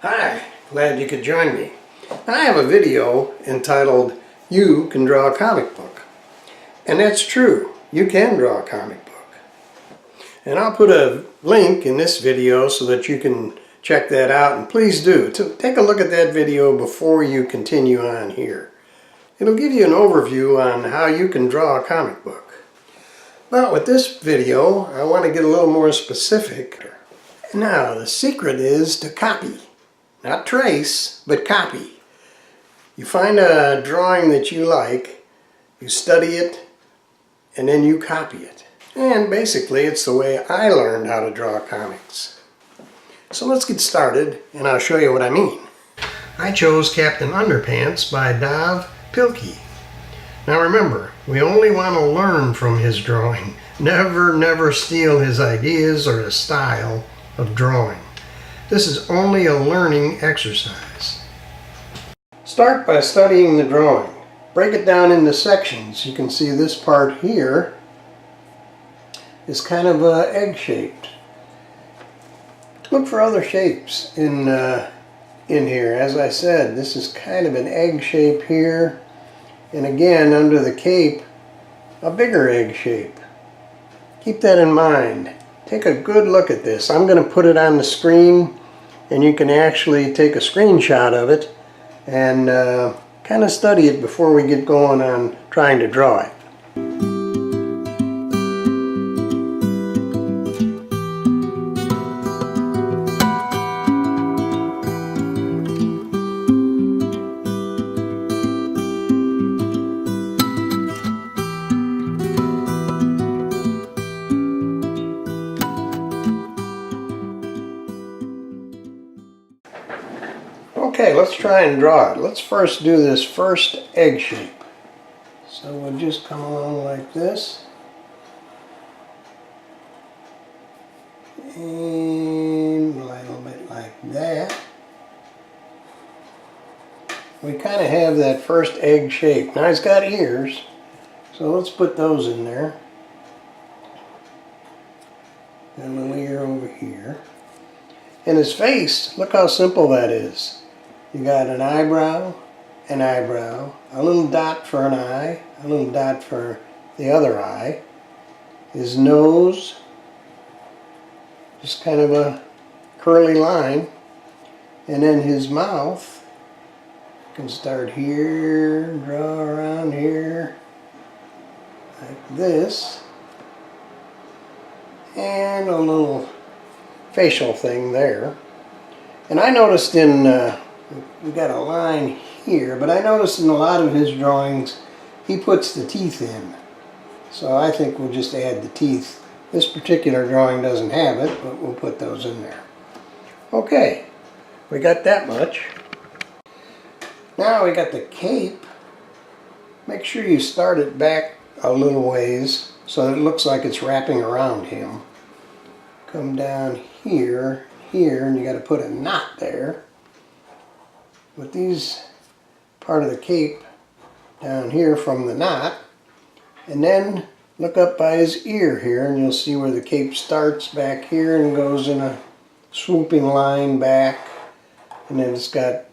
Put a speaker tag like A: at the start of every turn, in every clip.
A: Hi, glad you could join me. I have a video entitled, You Can Draw a Comic Book. And that's true, you can draw a comic book. And I'll put a link in this video so that you can check that out, and please do. Take a look at that video before you continue on here. It'll give you an overview on how you can draw a comic book. But with this video, I want to get a little more specific. Now, the secret is to copy. Not trace, but copy. You find a drawing that you like, you study it, and then you copy it. And basically, it's the way I learned how to draw comics. So let's get started, and I'll show you what I mean. I chose Captain Underpants by Dov Pilkey. Now remember, we only want to learn from his drawing. Never steal his ideas or his style of drawing. This is only a learning exercise. Start by studying the drawing. Break it down into sections. You can see this part here is kind of egg-shaped. Look for other shapes in here. As I said, this is kind of an egg shape here. And again, under the cape, a bigger egg shape. Keep that in mind. Take a good look at this. I'm going to put it on the screen, and you can actually take a screenshot of it and kind of study it before we get going on trying to draw it. Okay, let's try and draw it. Let's first do this first egg shape. So we'll just come along like this. And a little bit like that. We kind of have that first egg shape. Now he's got ears, so let's put those in there. And a little ear over here. And his face, look how simple that is. You got an eyebrow, a little dot for an eye, a little dot for the other eye. His nose, just kind of a curly line. And then his mouth, you can start here, draw around here, like this. And a little facial thing there. And I noticed we've got a line here, but I noticed in a lot of his drawings he puts the teeth in. So I think we'll just add the teeth. This particular drawing doesn't have it, but we'll put those in there. Okay, we got that much. Now we got the cape. Make sure you start it back a little ways so that it looks like it's wrapping around him. Come down here, and you got to put a knot there. With these part of the cape down here from the knot, and then look up by his ear here, and you'll see where the cape starts back here and goes in a swooping line back, and then it's got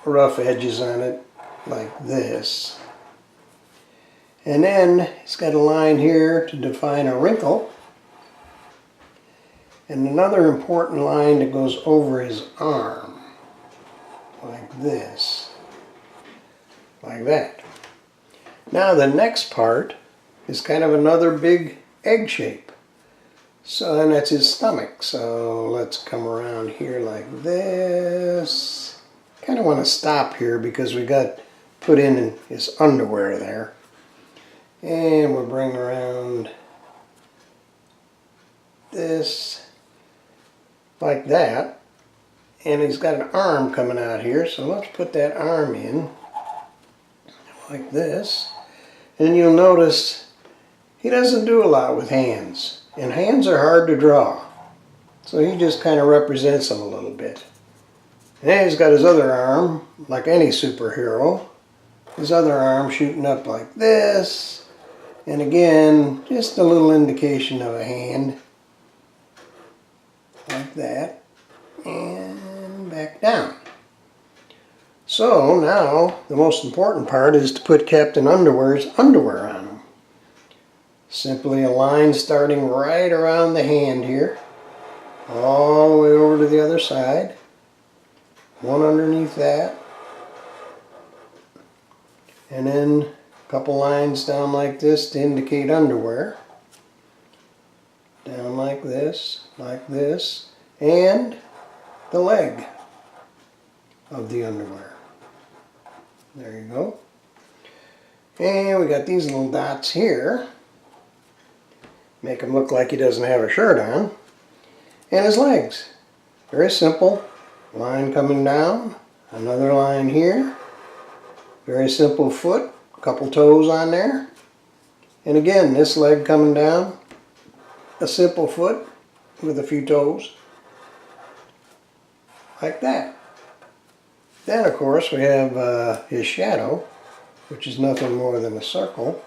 A: rough edges on it like this. And then it's got a line here to define a wrinkle, and another important line that goes over his arm. Like this, like that. Now the next part is kind of another big egg shape. So then that's his stomach. So let's come around here like this. Kind of want to stop here because we got put in his underwear there. And we'll bring around this like that. And he's got an arm coming out here, so let's put that arm in like this. And you'll notice he doesn't do a lot with hands, and hands are hard to draw, so he just kind of represents them a little bit. And he's got his other arm, like any superhero, his other arm shooting up like this, and again just a little indication of a hand like that. And back down. So now the most important part is to put Captain Underwear's underwear on them. Simply a line starting right around the hand here, all the way over to the other side, one underneath that, and then a couple lines down like this to indicate underwear, down like this, and the leg of the underwear. There you go. And we got these little dots here. Make him look like he doesn't have a shirt on. And his legs. Very simple. Line coming down. Another line here. Very simple foot. A couple toes on there. And again, this leg coming down. A simple foot with a few toes. Like that. Then, of course, we have his shadow, which is nothing more than a circle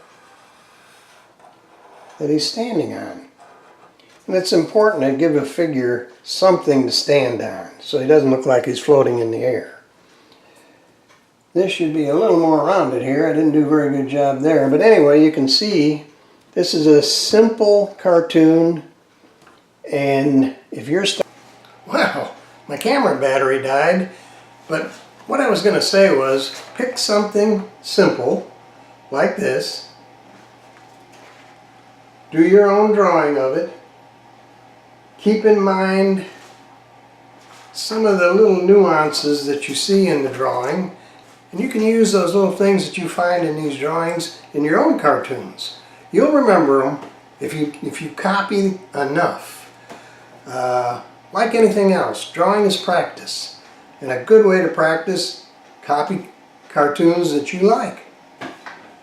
A: that he's standing on. And it's important to give a figure something to stand on, so he doesn't look like he's floating in the air. This should be a little more rounded here. I didn't do a very good job there. But anyway, you can see this is a simple cartoon. And if you're... Wow, my camera battery died. But what I was going to say was, pick something simple, like this. Do your own drawing of it. Keep in mind some of the little nuances that you see in the drawing. And you can use those little things that you find in these drawings in your own cartoons. You'll remember them if you copy enough. Like anything else, drawing is practice. And a good way to practice, copy cartoons that you like.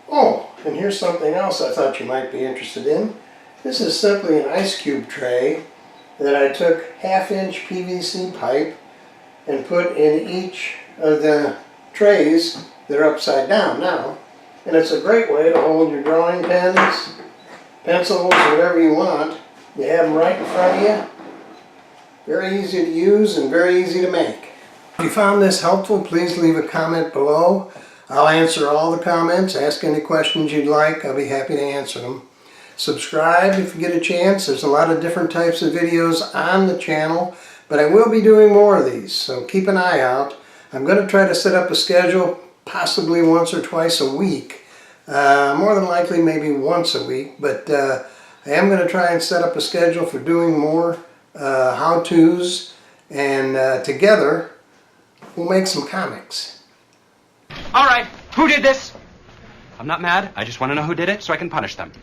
A: Oh, and here's something else I thought you might be interested in. This is simply an ice cube tray that I took 1/2-inch PVC pipe and put in each of the trays that are upside down now. And it's a great way to hold your drawing pens, pencils, whatever you want. You have them right in front of you. Very easy to use and very easy to make. If you found this helpful, please leave a comment below. I'll answer all the comments. Ask any questions you'd like. I'll be happy to answer them. Subscribe if you get a chance. There's a lot of different types of videos on the channel, but I will be doing more of these, so keep an eye out. I'm going to try to set up a schedule possibly once or twice a week. More than likely maybe once a week, but I am going to try and set up a schedule for doing more how-tos, and together we'll make some comics.
B: All right, who did this? I'm not mad. I just want to know who did it so I can punish them.